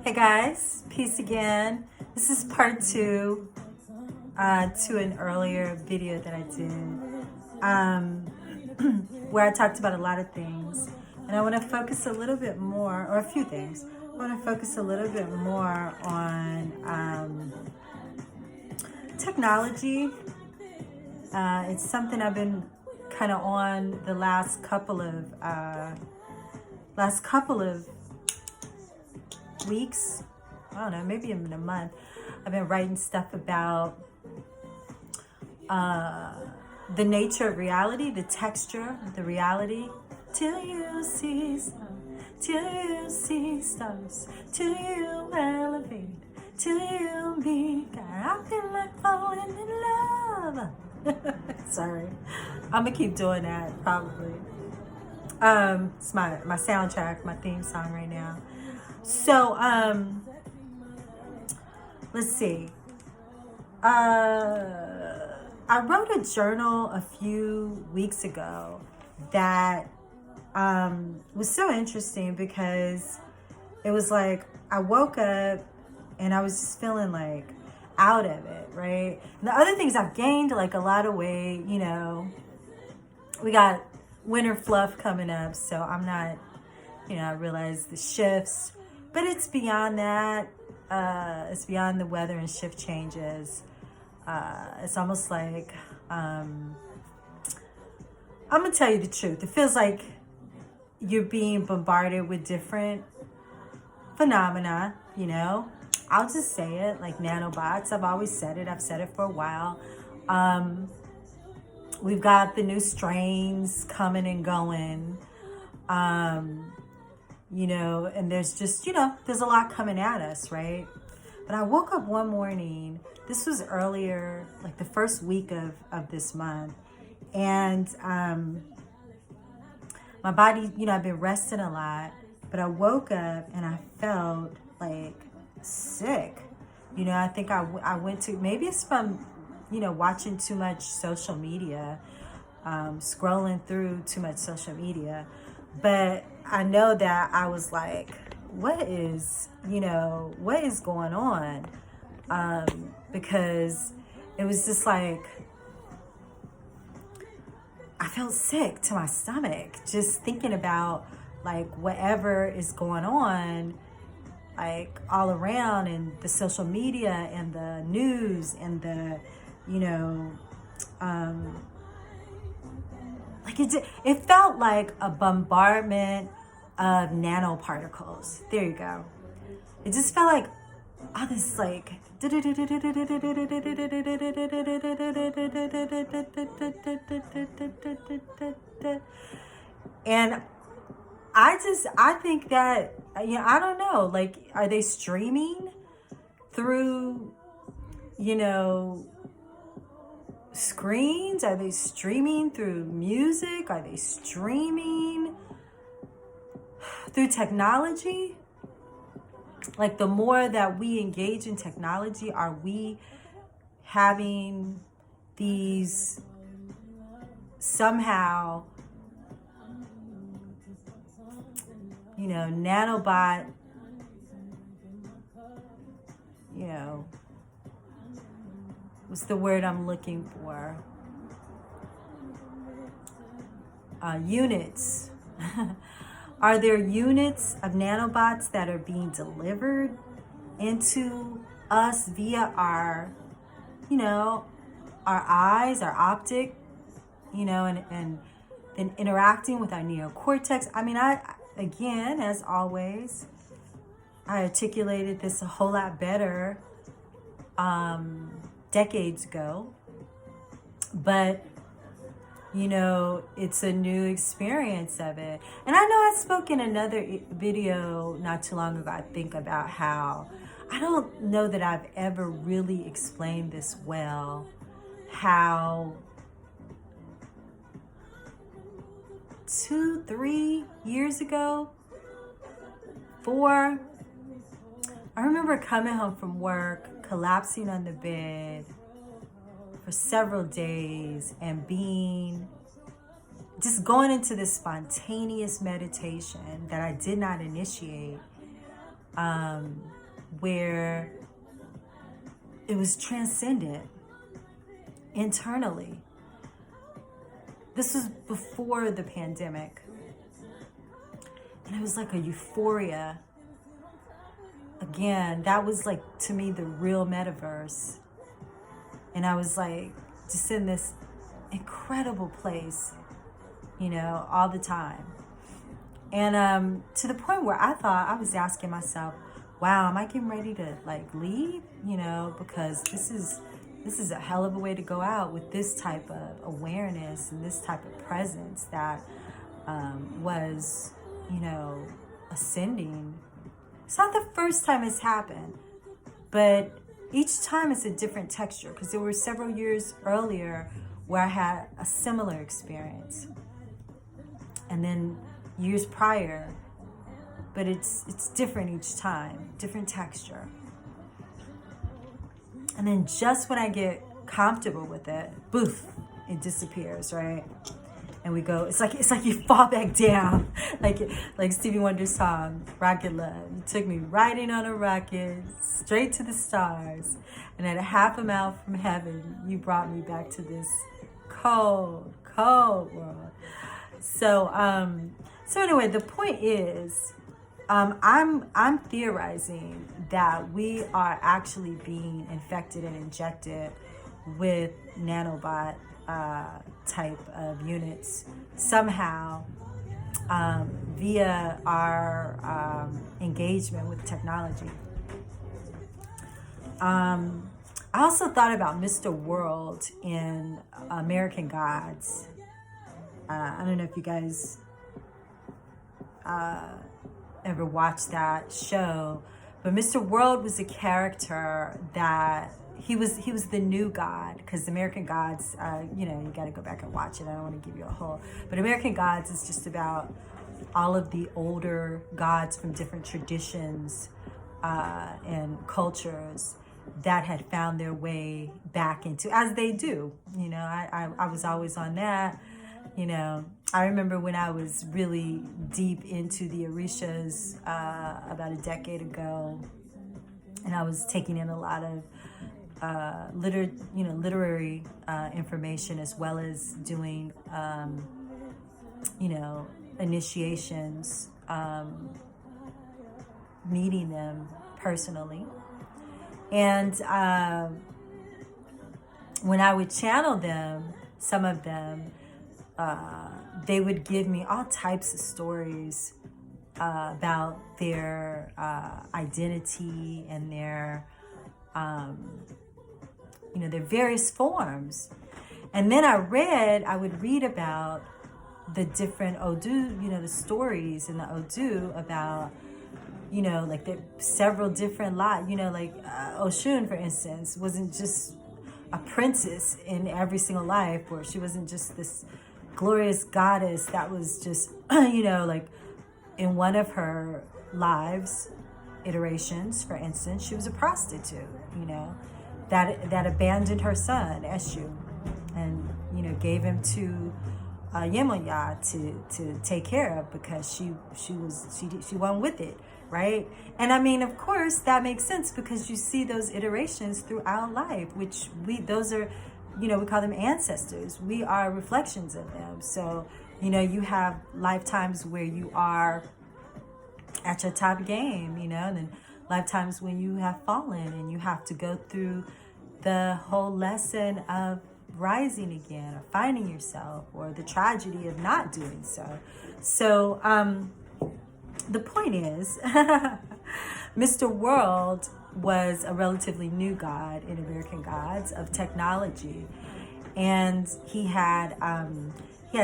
Hey guys, peace again. This is part two to an earlier video that I did where I talked about a lot of things, and I want to focus a little bit more, or a few things. I want to focus a little bit more on technology. It's something I've been kind of on the last couple of weeks. I don't know, maybe in a month. I've been writing stuff about the nature of reality, the texture of the reality. Till you see stars, till you elevate, till you meet God. I feel like falling in love. Sorry, I'm gonna keep doing that probably. It's my soundtrack, my theme song right now. So let's see. I wrote a journal a few weeks ago that was so interesting because it was like I woke up and I was just feeling like out of it, right? And the other things, I've gained like a lot of weight, you know. We got winter fluff coming up, so I'm not, I realize the shifts, but it's beyond that. It's beyond the weather and shift changes. It's almost like, I'm gonna tell you the truth. It feels like you're being bombarded with different phenomena, I'll just say it, like nanobots. I've always said it. I've said it for a while. We've got the new strains coming and going, and there's just, there's a lot coming at us, right? But I woke up one morning, this was earlier, like the first week of this month, and my body, I've been resting a lot, but I woke up and I felt like sick. I think I went to, maybe it's from, watching too much social media, scrolling through too much social media. But I know that I was like, what is going on? Because it was just like, I felt sick to my stomach just thinking about like whatever is going on, like all around, and the social media and the news and the, like it felt like a bombardment of nanoparticles. There you go. It just felt like all this like and I think that, I don't know, like, are they streaming through, screens? Are they streaming through music? Are they streaming through technology? Like, the more that we engage in technology, are we having these somehow, nanobot, what's the word I'm looking for? Units. Are there units of nanobots that are being delivered into us via our, our eyes, our optic, and interacting with our neocortex? I mean, again, as always, I articulated this a whole lot better decades ago, but it's a new experience of it. And I know I spoke in another video not too long ago, I think, about how I don't know that I've ever really explained this well, how 2-3 years ago, 4, I remember coming home from work, collapsing on the bed for several days and being just going into this spontaneous meditation that I did not initiate, where it was transcendent internally. This was before the pandemic. And it was like a euphoria. Again, that was like, to me, the real metaverse. And I was like, just in this incredible place, you know, all the time. And to the point where I thought, I was asking myself, wow, am I getting ready to like leave? You know, because this is a hell of a way to go out with this type of awareness and this type of presence that was, you know, ascending. It's not the first time it's happened, but each time it's a different texture, because there were several years earlier where I had a similar experience. And then years prior, but it's different each time, different texture. And then just when I get comfortable with it, boof, it disappears, right? And we go, it's like you fall back down, like Stevie Wonder's song, Rocket Love. You took me riding on a rocket, straight to the stars. And at a half a mile from heaven, you brought me back to this cold, cold world. So anyway, the point is, I'm theorizing that we are actually being infected and injected with nanobot type of units somehow, via our engagement with technology. I also thought about Mr. World in American Gods. I don't know if you guys ever watched that show, but Mr. World was a character that he was the new god, because American Gods, you know, you got to go back and watch it. I don't want to give you a whole, but American Gods is just about all of the older gods from different traditions and cultures that had found their way back into, as they do. You know, I was always on that. You know, I remember when I was really deep into the Orishas about a decade ago, and I was taking in a lot of literary information, as well as doing, you know, initiations, meeting them personally. And when I would channel them, some of them, they would give me all types of stories about their identity and their, you know, their various forms. And then I would read about the different Odu, you know, the stories in the Odu about, you know, like the several different lives, you know, like Oshun, for instance, wasn't just a princess in every single life, or she wasn't just this glorious goddess that was just, you know, like in one of her lives, iterations, for instance, she was a prostitute, you know, that abandoned her son, Eshu, and, you know, gave him to Yemoya to take care of, because she went with it, right? And I mean, of course, that makes sense, because you see those iterations throughout life, which those are, you know, we call them ancestors. We are reflections of them. So, you know, you have lifetimes where you are at your top game, you know, and then lifetimes when you have fallen and you have to go through the whole lesson of rising again, or finding yourself, or the tragedy of not doing so. So the point is, Mr. World was a relatively new god in American Gods of technology, and he had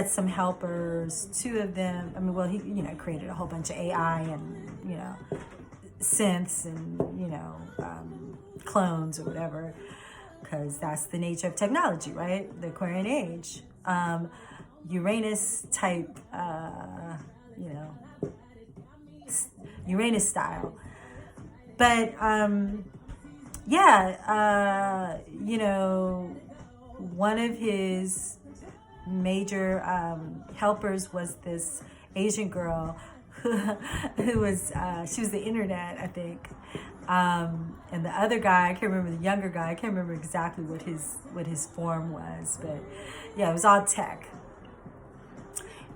some helpers, two of them. I mean, well, he, you know, created a whole bunch of AI and, you know, synths and, you know, clones or whatever, because that's the nature of technology, right? The Aquarian age, Uranus type, you know, Uranus style. But you know, one of his major helpers was this Asian girl who was, she was the internet, I think. And the other guy, I can't remember, the younger guy, I can't remember exactly what his form was, but yeah, it was all tech.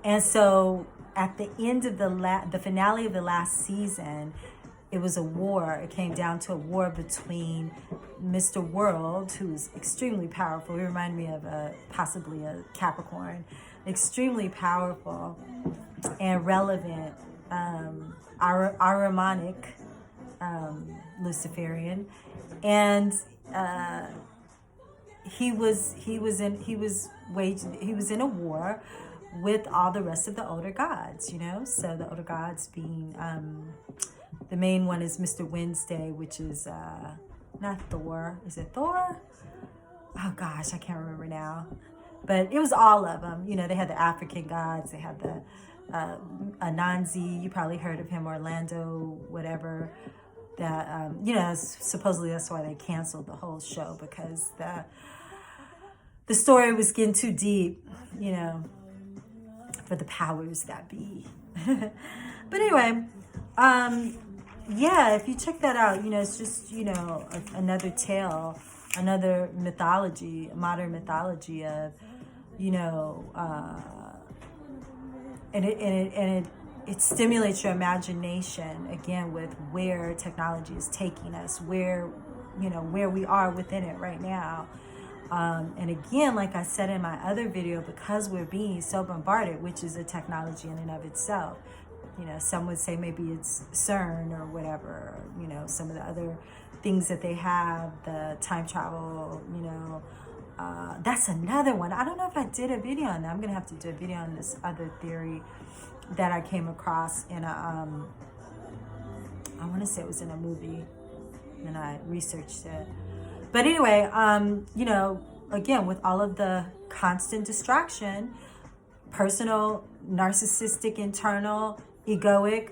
And so at the end of the finale of the last season, it was a war. It came down to a war between Mr. World, who's extremely powerful. He reminded me of possibly a Capricorn, extremely powerful and relevant, Aramonic, Luciferian, and he was in a war with all the rest of the older gods, you know. So the older gods being the main one is Mr. Wednesday, which is not Thor. Is it Thor? Oh gosh, I can't remember now. But it was all of them. You know, they had the African gods. They had the Anansi. You probably heard of him, Orlando, whatever. That you know, supposedly that's why they canceled the whole show, because the story was getting too deep, you know, for the powers that be. But anyway, yeah, if you check that out, you know, it's just, you know, another tale, another mythology, modern mythology of, you know, and it stimulates your imagination again with where technology is taking us, where, you know, where we are within it right now. And again, like I said in my other video, because we're being so bombarded, which is a technology in and of itself. You know, some would say maybe it's CERN or whatever, you know, some of the other things that they have, the time travel, you know, that's another one. I don't know if I did a video on that. I'm going to have to do a video on this other theory that I came across in a, I want to say it was in a movie, and I researched it. But anyway, you know, again, with all of the constant distraction, personal, narcissistic, internal, egoic,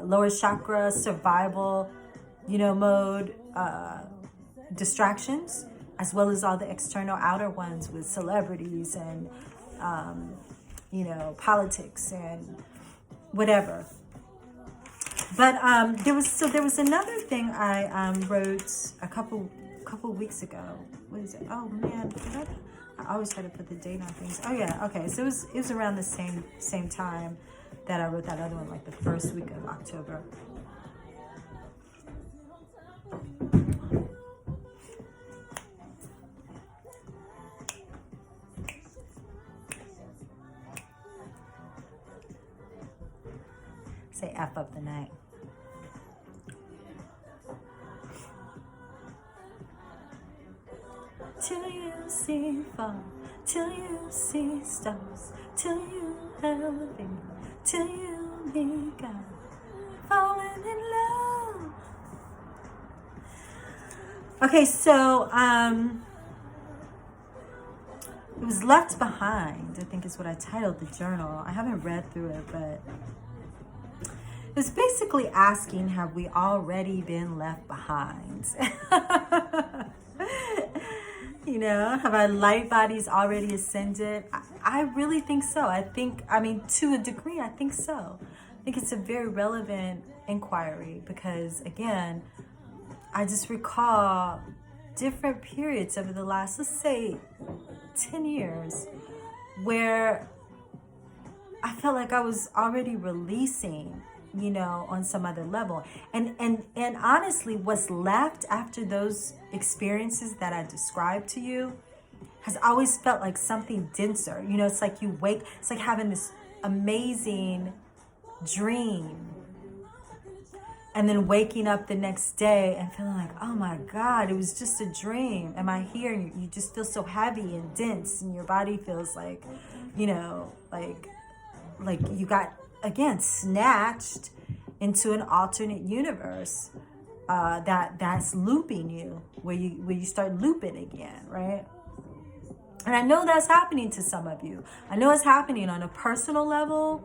lower chakra, survival, you know, mode, distractions, as well as all the external outer ones with celebrities and, you know, politics and whatever. But there was another thing I wrote a couple weeks ago. What is it? Oh man, I always try to put the date on things. Oh yeah, okay. So it was around the same time that I wrote that other one, like the first week of October. Say F up the night. Till you see fall, till you see stars, till you elevate, till you meet God, falling in love. Okay, so it was Left Behind, I think is what I titled the journal. I haven't read through it, but it was basically asking, have we already been left behind? You know, have our light bodies already ascended? I really think so. I mean, to a degree, I think so. I think it's a very relevant inquiry because, again, I just recall different periods over the last, let's say, 10 years where I felt like I was already releasing, you know, on some other level. And honestly, what's left after those experiences that I described to you has always felt like something denser. You know, it's like you wake, it's like having this amazing dream and then waking up the next day and feeling like, oh my God, it was just a dream. Am I here? And you just feel so heavy and dense, and your body feels like, you know, like you got, again, snatched into an alternate universe that's looping you, where you start looping again, right? And I know that's happening to some of you. I know it's happening on a personal level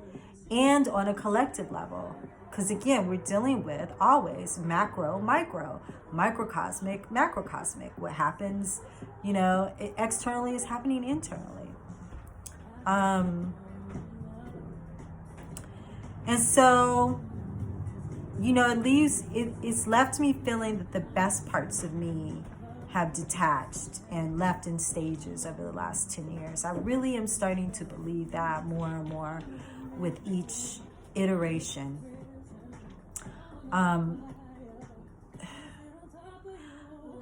and on a collective level. Because again, we're dealing with always macro, micro, microcosmic, macrocosmic. What happens, you know, externally is happening internally. And so, it's left me feeling that the best parts of me have detached and left in stages over the last 10 years. I really am starting to believe that more and more with each iteration.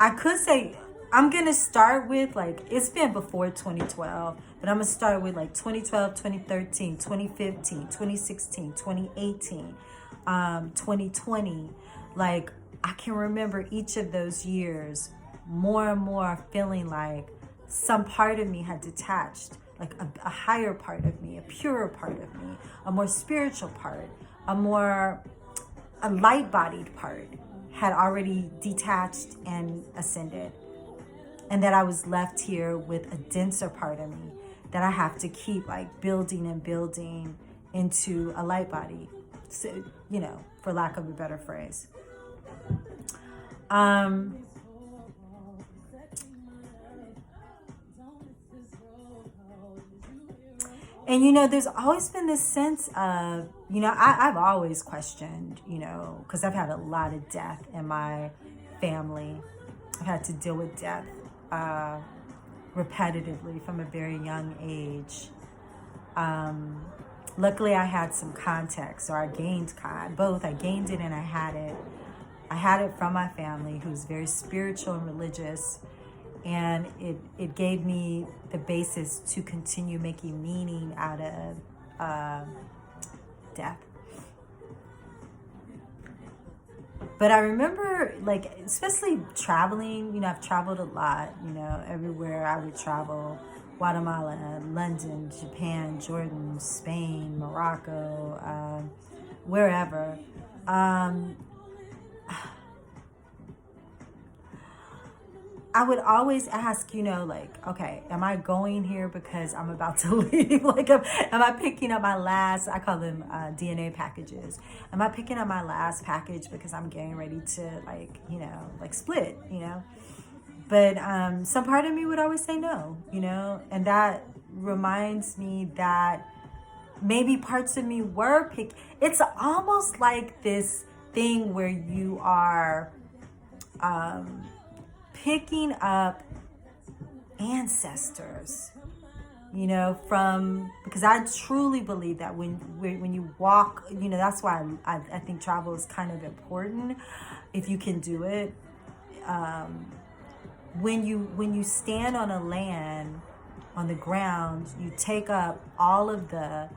I could say I'm going to start with, like, it's been before 2012, but I'm going to start with like 2012, 2013, 2015, 2016, 2018, 2020. Like, I can remember each of those years more and more feeling like some part of me had detached, like a higher part of me, a purer part of me, a more spiritual part, a light-bodied part had already detached and ascended. And that I was left here with a denser part of me that I have to keep like building and building into a light body, so, for lack of a better phrase. And, there's always been this sense of, I've always questioned, because I've had a lot of death in my family. I've had to deal with death repetitively from a very young age. Luckily, I had some context, or I gained both. I gained it and I had it. I had it from my family, who's very spiritual and religious. And it gave me the basis to continue making meaning out of death. But I remember, like, especially traveling, I've traveled a lot, everywhere I would travel. Guatemala, London, Japan, Jordan, Spain, Morocco, wherever. I would always ask, okay, am I going here because I'm about to leave? Like, am I picking up my last, I call them DNA packages. Am I picking up my last package because I'm getting ready to, split, But some part of me would always say no, and that reminds me that maybe parts of me were It's almost like this thing where you are picking up ancestors, because I truly believe that when you walk, that's why I think travel is kind of important if you can do it. When you stand on a land, on the ground, you take up all of the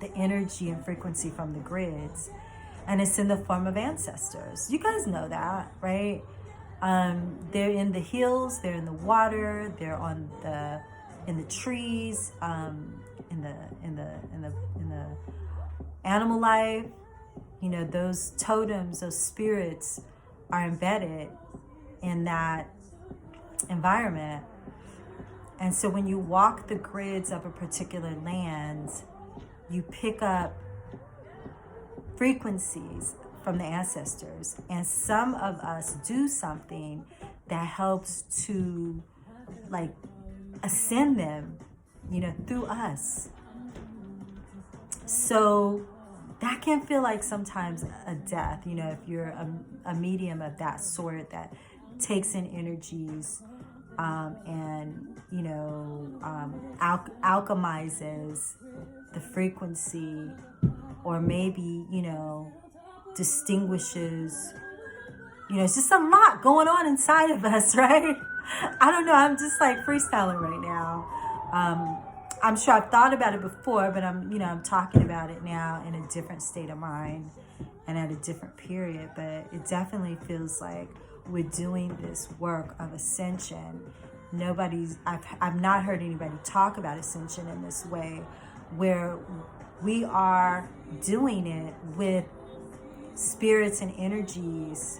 the energy and frequency from the grids. And it's in the form of ancestors. You guys know that, right? They're in the hills, they're in the water, they're in the trees, in the animal life. Those totems, those spirits are embedded in that environment. And so when you walk the grids of a particular land, you pick up frequencies from the ancestors, and some of us do something that helps to ascend them, through us. So that can feel like sometimes a death, if you're a medium of that sort that takes in energies and alchemizes the frequency, or maybe, distinguishes, it's just a lot going on inside of us, right? I don't know. I'm just freestyling right now. I'm sure I've thought about it before, but I'm talking about it now in a different state of mind and at a different period. But it definitely feels like we're doing this work of ascension. I've not heard anybody talk about ascension in this way, where we are doing it with spirits and energies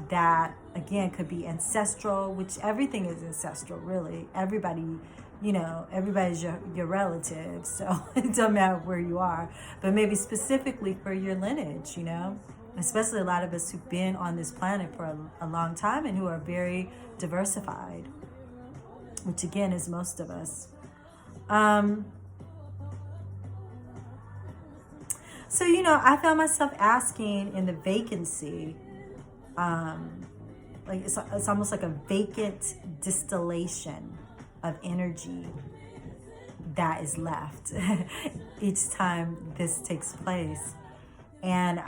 that, again, could be ancestral, which everything is ancestral, really. Everybody's your relative, so it doesn't matter where you are, but maybe specifically for your lineage, especially a lot of us who've been on this planet for a long time and who are very diversified, which again is most of us. So, I found myself asking in the vacancy, like it's almost like a vacant distillation of energy that is left each time this takes place. And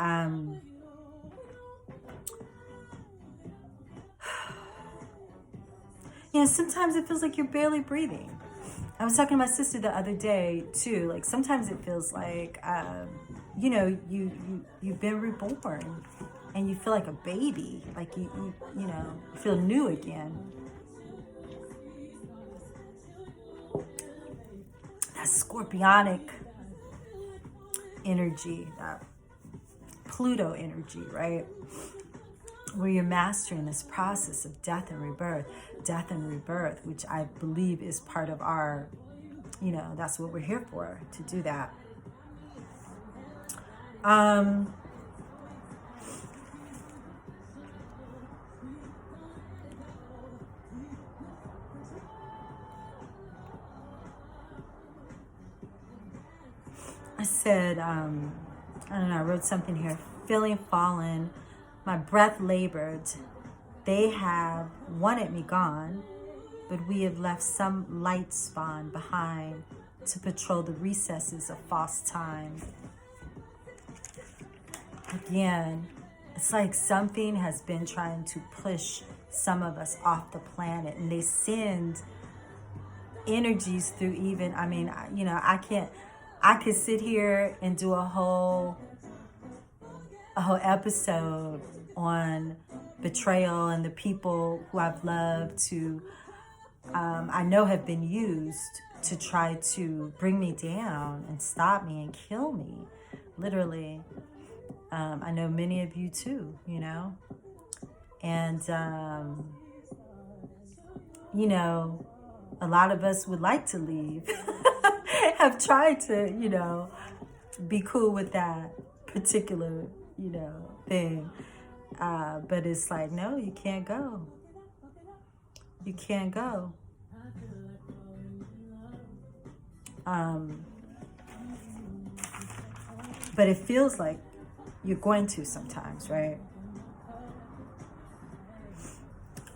sometimes it feels like you're barely breathing. I was talking to my sister the other day too. Like sometimes it feels like you've been reborn and you feel like a baby, like you feel new again. That scorpionic energy, that Pluto energy, right? Where you're mastering this process of death and rebirth, which I believe is part of our, that's what we're here for, to do that. I said, I don't know, I wrote something here. Feeling fallen, my breath labored. They have wanted me gone, but we have left some light spawn behind to patrol the recesses of false time. Again, it's like something has been trying to push some of us off the planet, and they send energies through even, I could sit here and do a whole episode on betrayal and the people who I've loved who I know have been used to try to bring me down and stop me and kill me, literally. I know many of you too, and a lot of us would like to leave. Have tried to, be cool with that particular, thing. But it's like, no, you can't go. You can't go. But it feels like you're going to sometimes, right?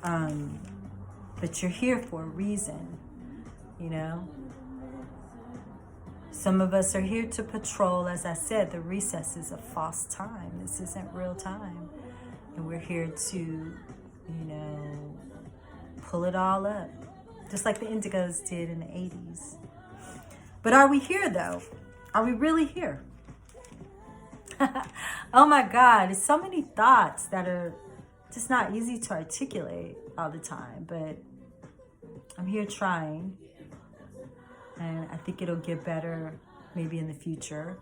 But you're here for a reason, Some of us are here to patrol, as I said, the recesses of false time. This isn't real time. And we're here to, pull it all up. Just like the Indigos did in the 80s. But are we here, though? Are we really here? Oh my God, there's so many thoughts that are just not easy to articulate all the time. But I'm here trying. And I think it'll get better maybe in the future,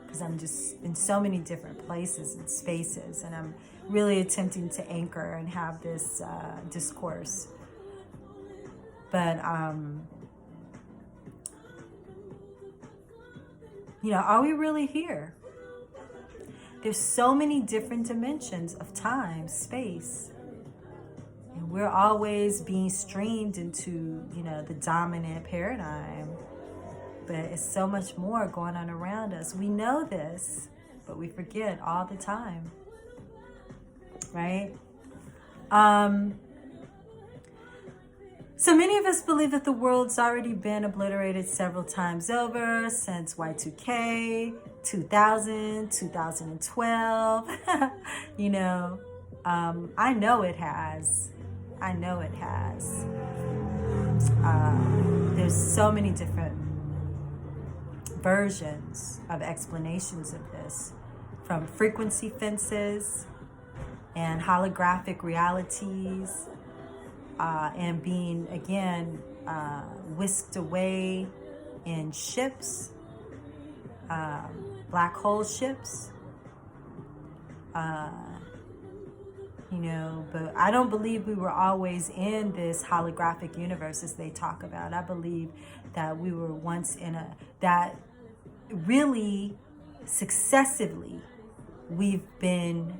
because I'm just in so many different places and spaces, and I'm really attempting to anchor and have this discourse. But, are we really here? There's so many different dimensions of time, space. And we're always being streamed into, the dominant paradigm. But it's so much more going on around us. We know this, but we forget all the time. Right? So many of us believe that the world's already been obliterated several times over since Y2K, 2000, 2012. I know it has. There's so many different versions of explanations of this, from frequency fences and holographic realities, and being, again, whisked away in ships, black hole ships, but I don't believe we were always in this holographic universe as they talk about. I believe that we were once that really successively we've been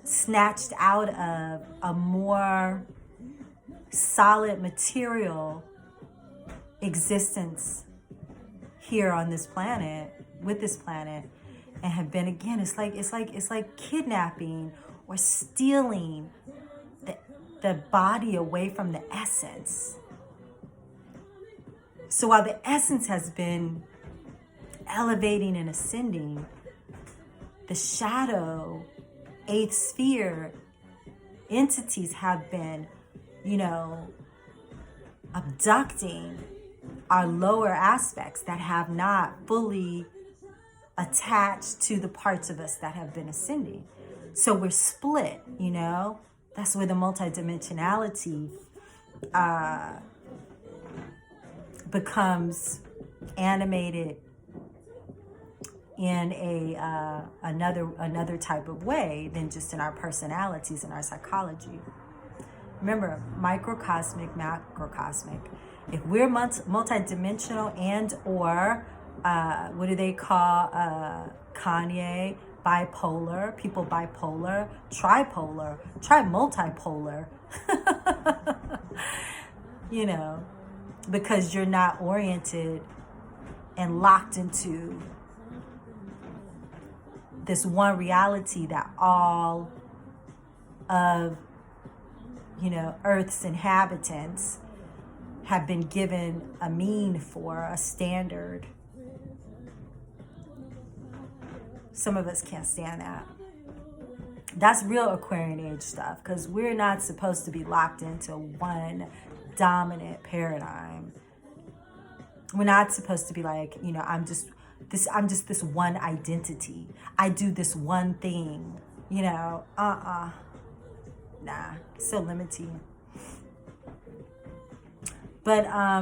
snatched out of a more solid material existence here on this planet, with this planet, and have been, again, it's like kidnapping or stealing the body away from the essence. So while the essence has been elevating and ascending, the shadow, eighth sphere entities have been, abducting our lower aspects that have not fully attached to the parts of us that have been ascending. So we're split, That's where the multidimensionality becomes animated in another type of way than just in our personalities and our psychology. Remember, microcosmic, macrocosmic. If we're multidimensional and or what do they call Kanye? Bipolar, people bipolar, tripolar, multipolar. Because you're not oriented and locked into this one reality that all of, Earth's inhabitants have been given a mean for, a standard. Some of us can't stand that. That's real Aquarian age stuff, because we're not supposed to be locked into one dominant paradigm. We're not supposed to be like, I'm just this one identity. I do this one thing, Nah, it's so limiting. But I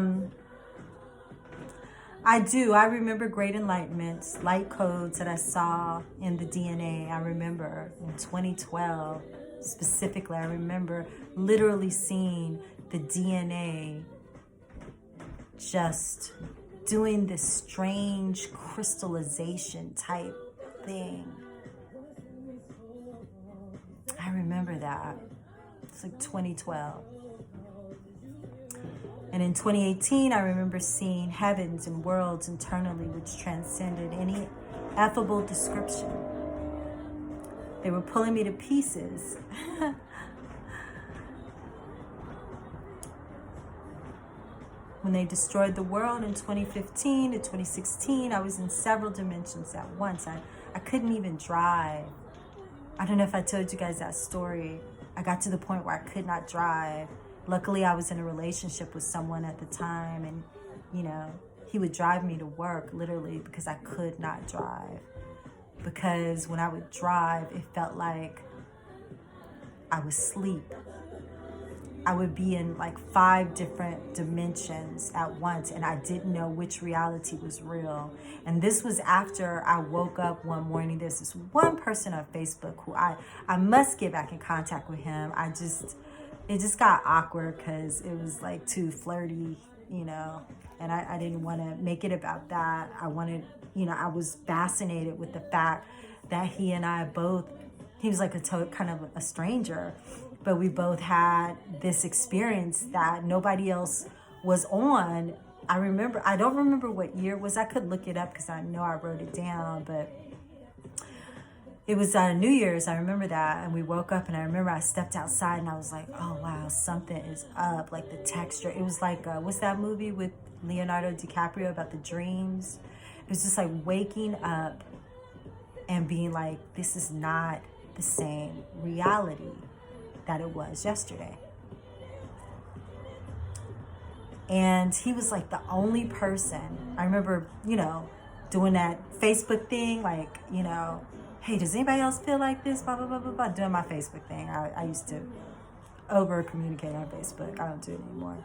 remember great enlightenments, light codes that I saw in the DNA. I remember in 2012, specifically, I remember literally seeing the DNA just doing this strange crystallization type thing. I remember that. It's like 2012. And in 2018, I remember seeing heavens and worlds internally which transcended any affable description. They were pulling me to pieces. When they destroyed the world in 2015 to 2016, I was in several dimensions at once. I couldn't even drive. I don't know if I told you guys that story. I got to the point where I could not drive. Luckily, I was in a relationship with someone at the time, and, he would drive me to work, literally, because I could not drive. Because when I would drive, it felt like I was asleep. I would be in like 5 different dimensions at once, and I didn't know which reality was real. And this was after I woke up one morning. There's this one person on Facebook who I must get back in contact with him. It just got awkward because it was like too flirty, and I didn't want to make it about that. I wanted, I was fascinated with the fact that he and I both, he was like kind of a stranger, but we both had this experience that nobody else was on. I don't remember what year it was. I could look it up because I know I wrote it down, but it was New Year's. I remember that. And we woke up, and I remember I stepped outside and I was like, oh wow, something is up. Like the texture. It was like, what's that movie with Leonardo DiCaprio about the dreams? It was just like waking up and being like, this is not the same reality that it was yesterday. And he was like the only person. I remember, doing that Facebook thing, like, hey, does anybody else feel like this? Blah, blah, blah, blah, blah. Doing my Facebook thing. I used to over-communicate on Facebook. I don't do it anymore.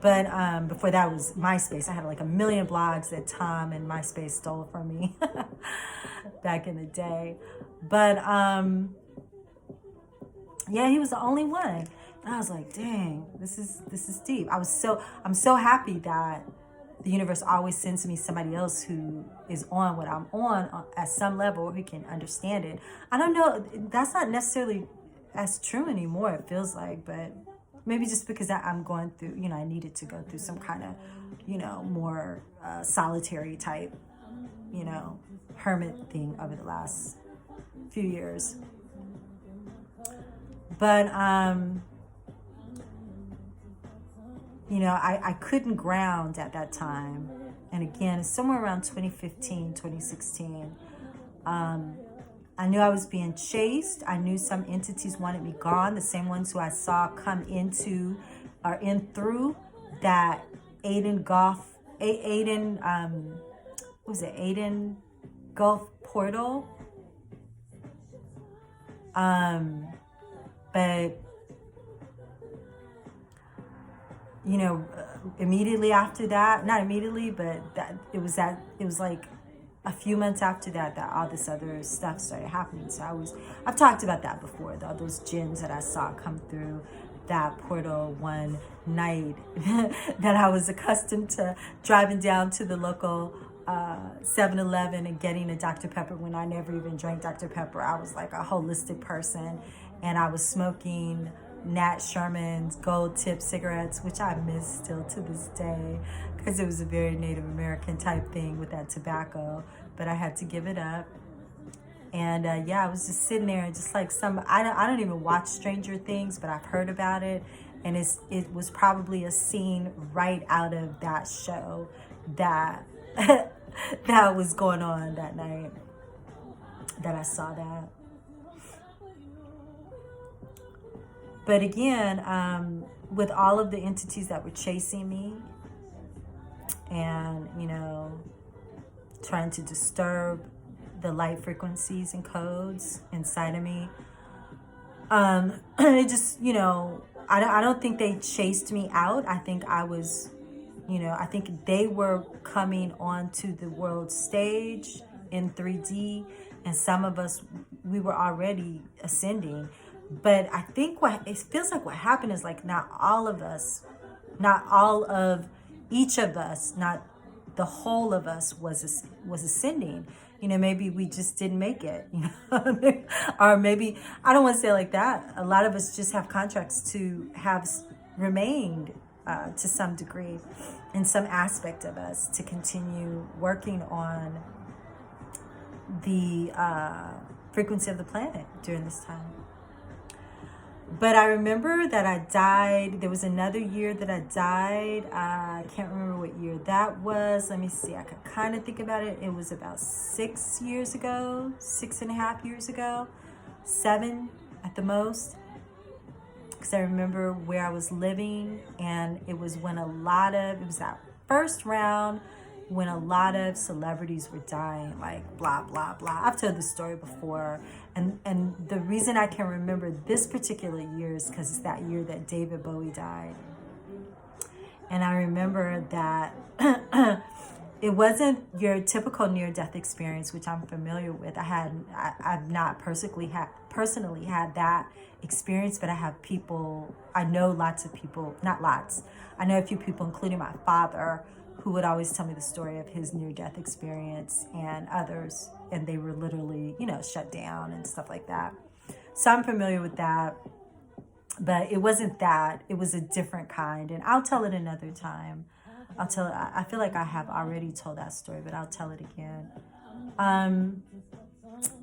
But before that was MySpace. I had like 1 million blogs that Tom and MySpace stole from me back in the day. But yeah, he was the only one. And I was like, dang, this is deep. I'm so happy that the universe always sends me somebody else who is on what I'm on at some level, who can understand it. I don't know. That's not necessarily as true anymore, it feels like, but maybe just because I'm going through, I needed to go through some kind of, more solitary type, hermit thing over the last few years. But, I couldn't ground at that time. And again, somewhere around 2015, 2016, I knew I was being chased. I knew some entities wanted me gone. The same ones who I saw come into or in through that Aden Gulf portal. But immediately after that, not immediately, but it was like a few months after that all this other stuff started happening. So I've talked about that before, though, those jinns that I saw come through that portal one night that I was accustomed to driving down to the local 7-Eleven and getting a Dr. Pepper when I never even drank Dr. Pepper. I was like a holistic person, and I was smoking Nat Sherman's gold tip cigarettes, which I miss still to this day, because it was a very Native American type thing with that tobacco, but I had to give it up. And I was just sitting there, and just like I don't even watch Stranger Things, but I've heard about it, and it was probably a scene right out of that show that that was going on that night that I saw that. But again, with all of the entities that were chasing me and, trying to disturb the light frequencies and codes inside of me, it just, I don't think they chased me out. I think I was, I think they were coming onto the world stage in 3D, and some of us, we were already ascending. But I think it feels like what happened is like not all of each of us, not the whole of us was ascending. Maybe we just didn't make it, or maybe, I don't want to say it like that. A lot of us just have contracts to have remained to some degree in some aspect of us to continue working on the frequency of the planet during this time. But I remember that I died. There was another year that I died. I can't remember what year that was. Let me see. I could kind of think about it. It was about 6 years ago, 6.5 years ago, 7 at the most. Because I remember where I was living, and it was when it was that first round when a lot of celebrities were dying, like blah, blah, blah. I've told this story before. And the reason I can remember this particular year is because it's that year that David Bowie died. And I remember that it wasn't your typical near-death experience, which I'm familiar with. I've not personally had that experience, but I know lots of people, not lots. I know a few people, including my father, who would always tell me the story of his near-death experience, and others, and they were literally, shut down and stuff like that. So I'm familiar with that, but it wasn't that. It was a different kind, and I'll tell it another time. I feel like I have already told that story, but I'll tell it again.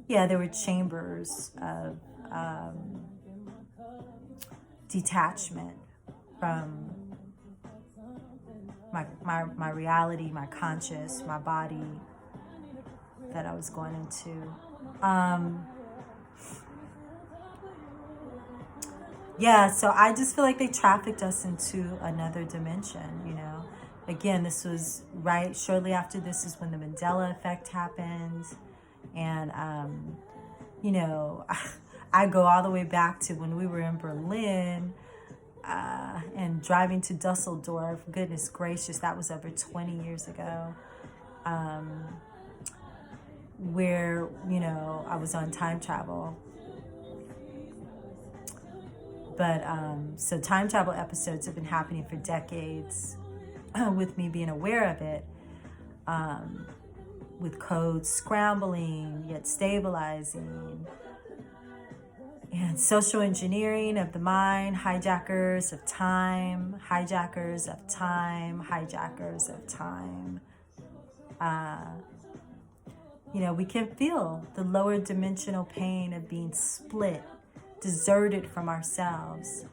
There were chambers of detachment from my reality, my conscious, my body that I was going into. So I just feel like they trafficked us into another dimension, Again, this was right shortly after this is when the Mandela effect happened. And, I go all the way back to when we were in Berlin, and driving to Dusseldorf. Goodness gracious, that was over 20 years ago, where, I was on time travel. But so time travel episodes have been happening for decades. with me being aware of it, with codes scrambling yet stabilizing, and social engineering of the mind, hijackers of time, hijackers of time, hijackers of time. We can feel the lower dimensional pain of being split, deserted from ourselves.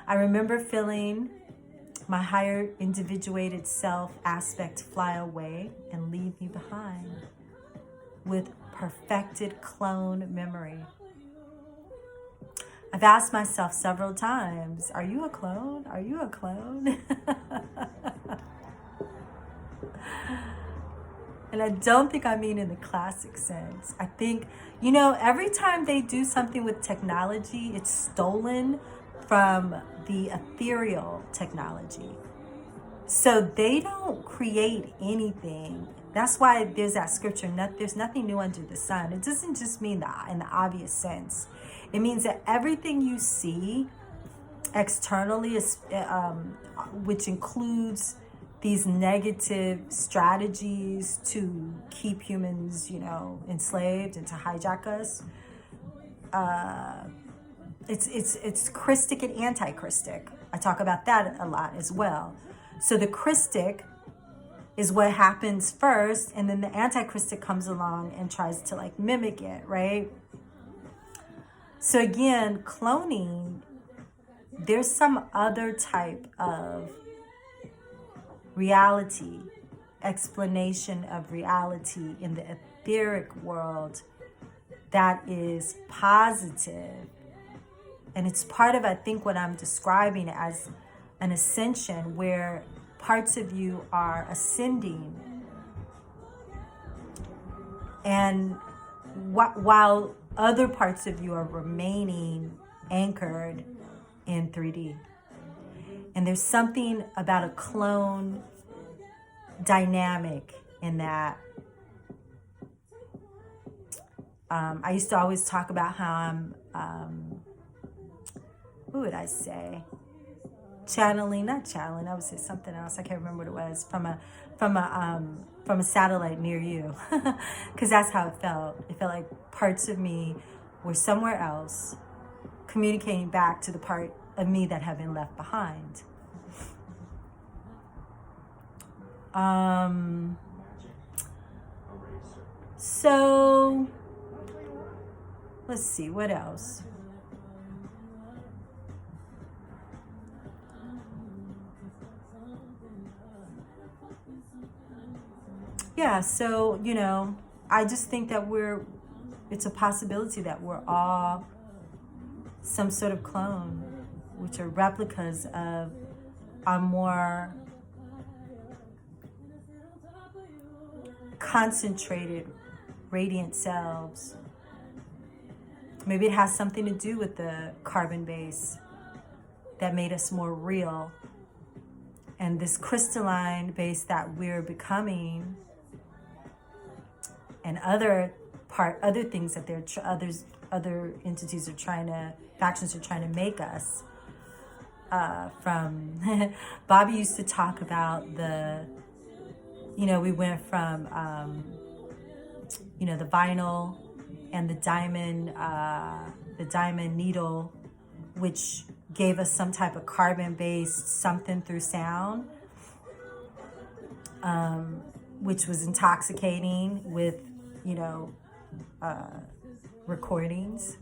I remember feeling my higher individuated self aspect fly away and leave me behind with perfected clone memory. I've asked myself several times, are you a clone? Are you a clone? And I don't think I mean in the classic sense. I think, every time they do something with technology, it's stolen from the ethereal technology. So they don't create anything. That's why there's that scripture, there's nothing new under the sun. It doesn't just mean that in the obvious sense. It means that everything you see externally, is, which includes these negative strategies to keep humans, enslaved and to hijack us, it's Christic and anti-Christic. I talk about that a lot as well. So the Christic is what happens first, and then the anti-Christic comes along and tries to mimic it, right? So again, cloning, there's some other type of reality, explanation of reality in the etheric world that is positive. And it's part of, I think, what I'm describing as an ascension, where parts of you are ascending. And while other parts of you are remaining anchored in 3D. And there's something about a clone dynamic in that. I used to always talk about how I'm, what would I say? Not channeling, I would say something else. I can't remember what it was, from a satellite near you. Because that's how it felt. It felt like parts of me were somewhere else, communicating back to the part of me that had been left behind. So let's see, what else? Yeah, so, I just think that it's a possibility that we're all some sort of clone, which are replicas of our more concentrated, radiant selves. Maybe it has something to do with the carbon base that made us more real. And this crystalline base that we're becoming, and other things that other entities are factions are trying to make us from. Bobby used to talk about we went from the vinyl and the diamond needle, which gave us some type of carbon-based something through sound, which was intoxicating with recordings,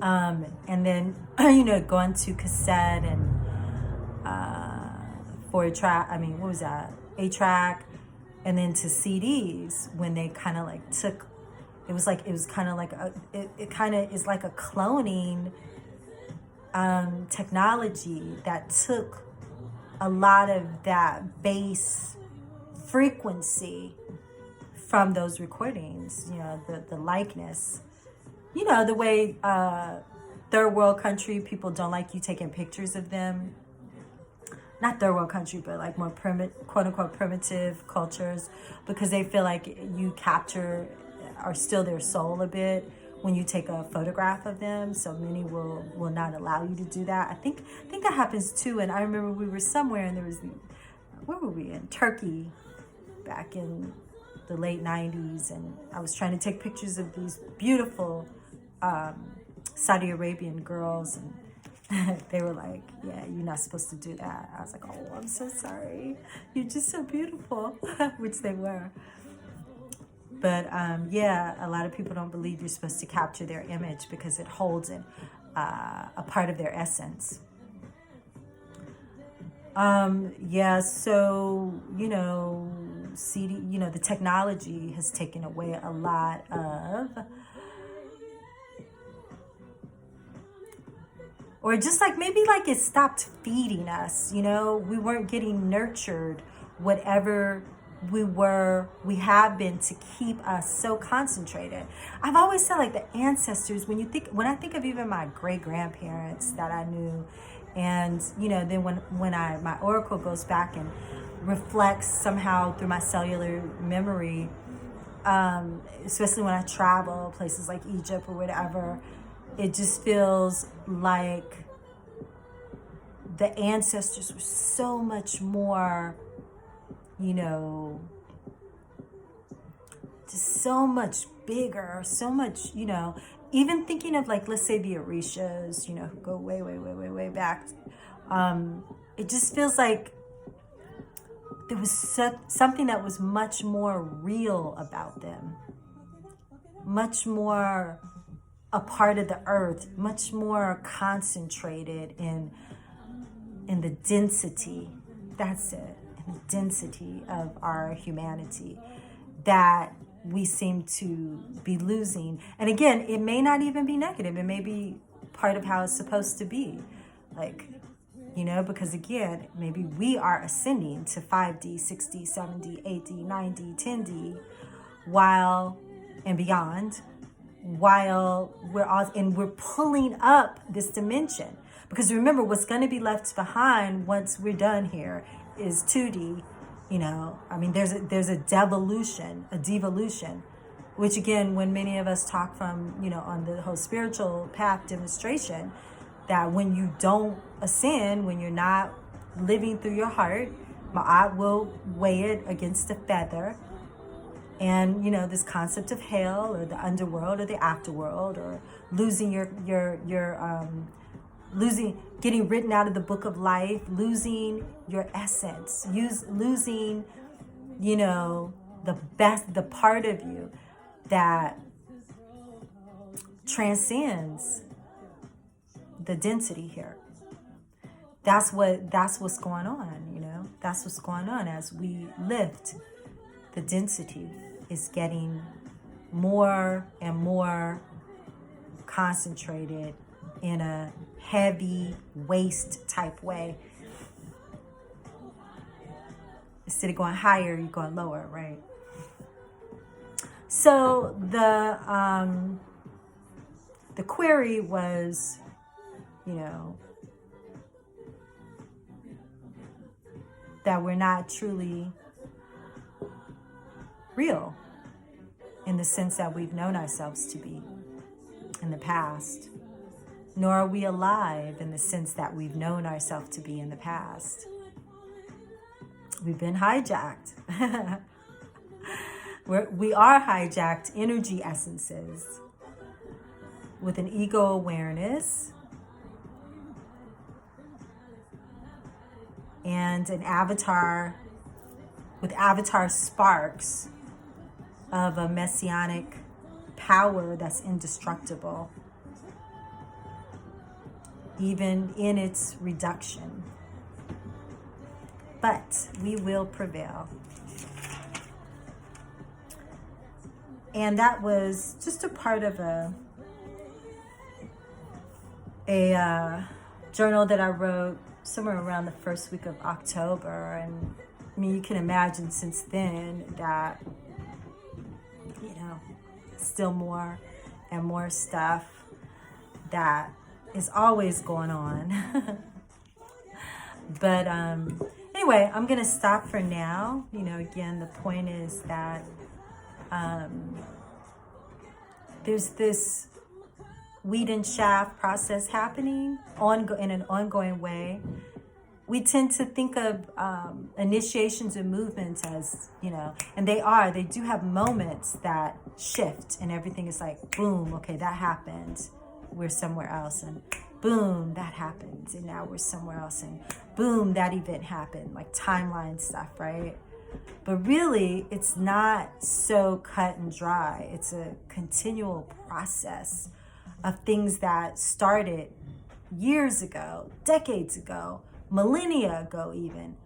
and then going to cassette and 8-track, and then to CDs, when they kind of took, it kind of is like a cloning technology that took a lot of that bass frequency from those recordings, the likeness, the way third world country people don't like you taking pictures of them. Not third world country, but more quote unquote primitive cultures, because they feel like you capture or steal their soul a bit when you take a photograph of them. So many will not allow you to do that. I think that happens too. And I remember we were somewhere and there was, where were we, in Turkey back in the late 90s, and I was trying to take pictures of these beautiful Saudi Arabian girls, and they were like, yeah, you're not supposed to do that. I was like, oh, I'm so sorry. You're just so beautiful, which they were. But yeah, a lot of people don't believe you're supposed to capture their image because it holds a part of their essence. Yeah, so, the technology has taken away a lot of, or just like maybe like it stopped feeding us, we weren't getting nurtured, whatever we have been, to keep us so concentrated. I've always said, like, the ancestors, when I think of even my great grandparents that I knew, and then when my oracle goes back and reflects somehow through my cellular memory, especially when I travel places like Egypt or whatever, it just feels like the ancestors were so much more, just so much bigger, so much, even thinking of, like, let's say the Orishas, who go way, way, way, way, way back. It just feels like there was something that was much more real about them, much more a part of the earth, much more concentrated in the density. That's it. In the density of our humanity that we seem to be losing. And again, it may not even be negative. It may be part of how it's supposed to be. Like, because again, maybe we are ascending to 5D, 6D, 7D, 8D, 9D, 10D, and beyond, while we're pulling up this dimension. Because remember, what's going to be left behind once we're done here is 2D. There's a devolution, which again, when many of us talk from, on the whole spiritual path demonstration, that when you don't ascend, when you're not living through your heart, Ma'at will weigh it against a feather. And, this concept of hell or the underworld or the afterworld, or losing getting written out of the book of life, losing your essence, losing, the part of you that transcends the density here. That's what's going on, That's what's going on as we lift. The density is getting more and more concentrated in a heavy waste type way. Instead of going higher, you're going lower, right? So the query was, that we're not truly real in the sense that we've known ourselves to be in the past, nor are we alive in the sense that we've known ourselves to be in the past. We've been hijacked. We are hijacked energy essences with an ego awareness and an avatar, with avatar sparks of a messianic power that's indestructible, even in its reduction. But we will prevail. And that was just a part of a journal that I wrote somewhere around the first week of October. And you can imagine since then that, still more and more stuff that is always going on. But anyway, I'm going to stop for now. Again, the point is that there's this wheat and chaff process happening in an ongoing way, we tend to think of initiations and movements as, and they do have moments that shift and everything is like, boom, okay, that happened. We're somewhere else. And boom, that happened. And now we're somewhere else. And boom, that event happened. Like timeline stuff, right? But really, it's not so cut and dry. It's a continual process of things that started years ago, decades ago, millennia ago even,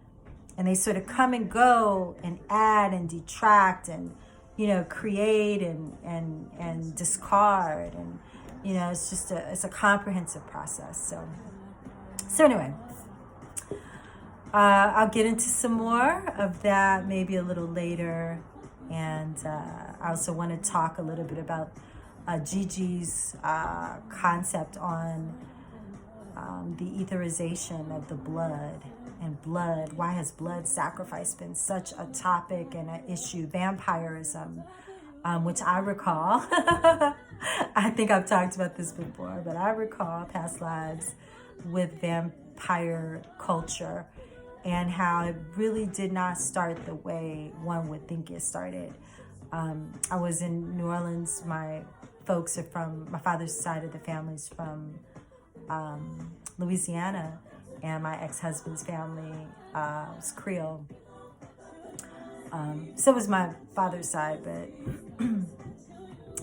and they sort of come and go and add and detract and create and discard, and it's a comprehensive process. So anyway, I'll get into some more of that maybe a little later, and I also want to talk a little bit about Gigi's concept on the etherization of the blood and blood. Why has blood sacrifice been such a topic and an issue? Vampirism, which I recall, I think I've talked about this before, but I recall past lives with vampire culture and how it really did not start the way one would think it started. I was in New Orleans. My folks are from, my father's side of the family's from Louisiana, and my ex-husband's family was Creole. So was my father's side, but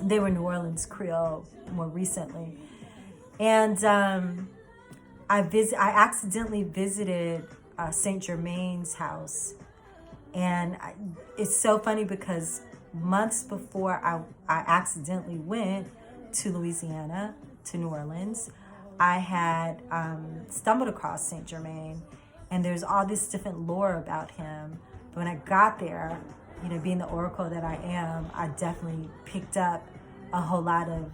they were New Orleans Creole more recently. And I accidentally visited Saint Germain's house, and it's so funny because months before I accidentally went to Louisiana, to New Orleans, I had stumbled across Saint Germain, and there's all this different lore about him. But when I got there, being the oracle that I am, I definitely picked up a whole lot of,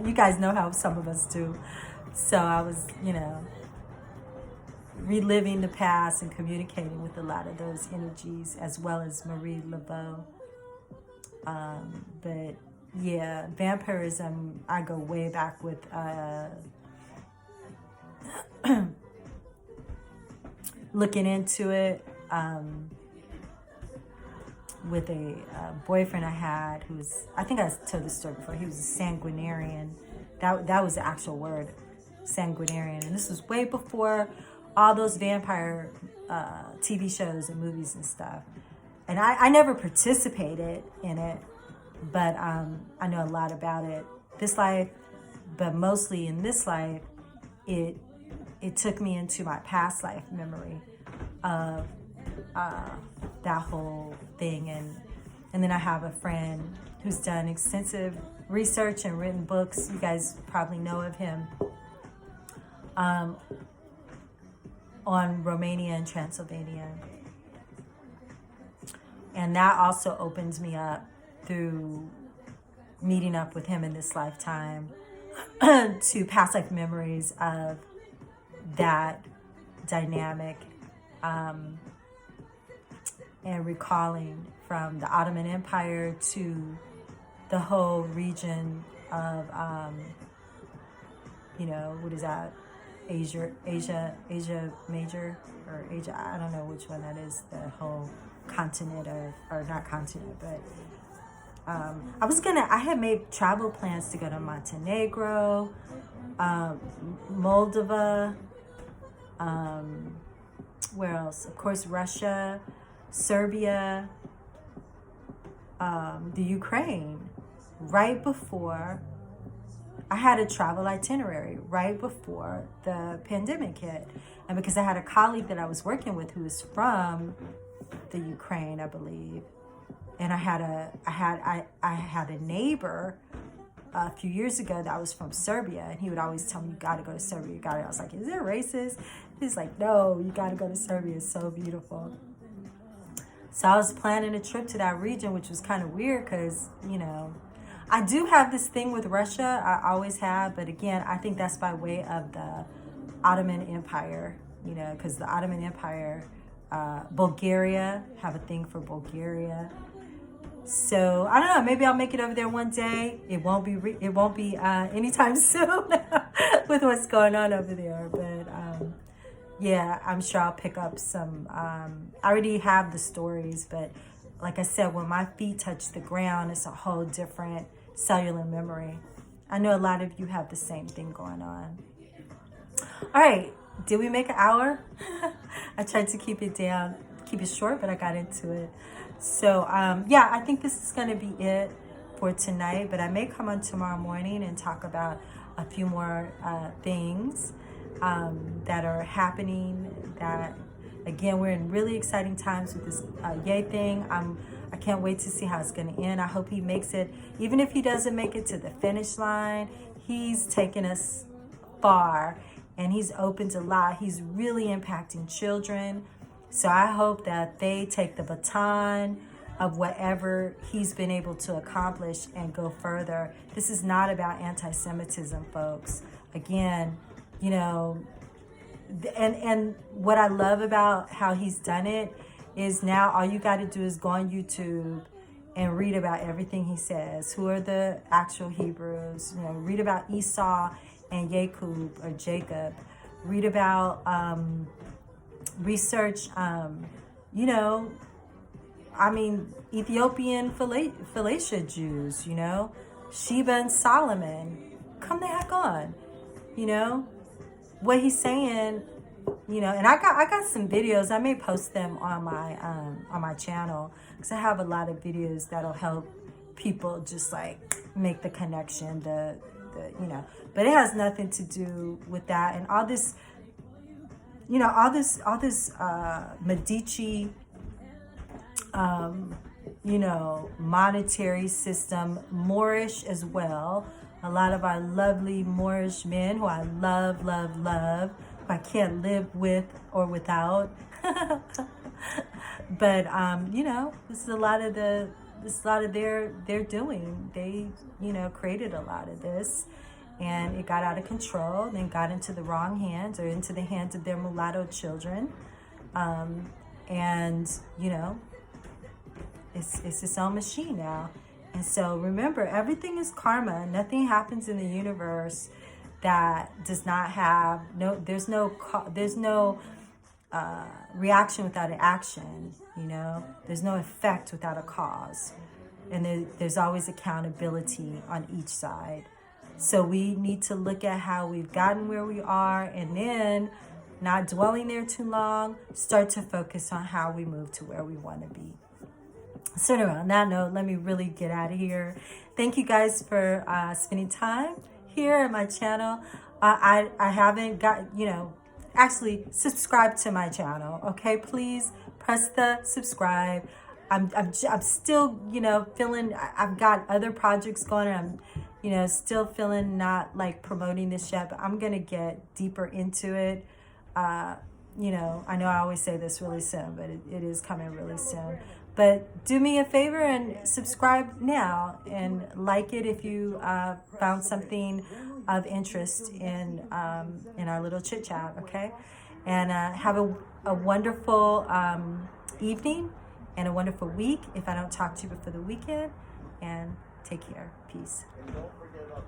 you guys know how some of us do. So I was, reliving the past and communicating with a lot of those energies, as well as Marie Laveau. But yeah, vampirism, I go way back with looking into it with a boyfriend I had who was, I think I told this story before, he was a sanguinarian. That was the actual word, sanguinarian. And this was way before all those vampire TV shows and movies and stuff. And I never participated in it, but I know a lot about it. This life, but mostly in this life, it took me into my past life memory of that whole thing. And then I have a friend who's done extensive research and written books. You guys probably know of him, on Romania and Transylvania. And that also opens me up through meeting up with him in this lifetime to past life memories of that dynamic, and recalling from the Ottoman Empire to the whole region of, what is that? Asia Major, or Asia, I don't know which one that is, the whole continent or not continent, but I had made travel plans to go to Montenegro, Moldova, where else? Of course, Russia, Serbia, the Ukraine, right before I had a travel itinerary right before the pandemic hit. And because I had a colleague that I was working with who was from the Ukraine, I believe, and I had a neighbor a few years ago that was from Serbia, and he would always tell me, "You got to go to Serbia. You got to." I was like, "Is it racist?" He's like, "No, you got to go to Serbia. It's so beautiful." So I was planning a trip to that region, which was kind of weird because, I do have this thing with Russia. I always have. But again, I think that's by way of the Ottoman Empire, because the Ottoman Empire, Bulgaria, have a thing for Bulgaria. So I don't know. Maybe I'll make it over there one day. It won't be anytime soon with what's going on over there. But yeah, I'm sure I'll pick up some. I already have the stories, but like I said, when my feet touch the ground, it's a whole different cellular memory. I know a lot of you have the same thing going on. All right, did we make an hour? I tried to keep it short, but I got into it. So yeah, I think this is going to be it for tonight, but I may come on tomorrow morning and talk about a few more things that are happening. That, again, we're in really exciting times with this yay thing. I can't wait to see how it's going to end. I hope he makes it. Even if he doesn't make it to the finish line, he's taken us far, and he's opened a lot. He's really impacting children. So I hope that they take the baton of whatever he's been able to accomplish and go further. This is not about anti-Semitism, folks. Again, you know, and what I love about how he's done it is now all you got to do is go on YouTube and read about everything he says. Who are the actual Hebrews? You know, read about Esau and Jacob or Jacob. Read about research, you know, I mean, Ethiopian Phoenicia Jews, you know, Sheba and Solomon. Come the heck on, you know, what he's saying, you know. And I got some videos. I may post them on my channel, because I have a lot of videos that'll help people just like make the connection, the you know. But it has nothing to do with that, and all this. You know, all this Medici, you know, monetary system, Moorish as well. A lot of our lovely Moorish men who I love, who I can't live with or without. But you know, this is a lot of their doing. They, you know, created a lot of this. And it got out of control, then got into the wrong hands, or into the hands of their mulatto children. And, you know, it's its own machine now. And so remember, everything is karma. Nothing happens in the universe that does not have, there's no reaction without an action, you know. There's no effect without a cause. And there's always accountability on each side. So we need to look at how we've gotten where we are, and then, not dwelling there too long, start to focus on how we move to where we want to be. So anyway, on that note, let me really get out of here. Thank you guys for spending time here at my channel. I haven't got, you know, actually subscribe to my channel, okay? Please press the subscribe. I'm still, you know, feeling, I've got other projects going on. I'm, you know, still feeling not like promoting this yet, but I'm going to get deeper into it. You know I always say this really soon, but it is coming really soon. But do me a favor and subscribe now, and like it if you found something of interest in our little chit chat, okay? And have a wonderful evening and a wonderful week if I don't talk to you before the weekend. And take care. Peace. And don't forget about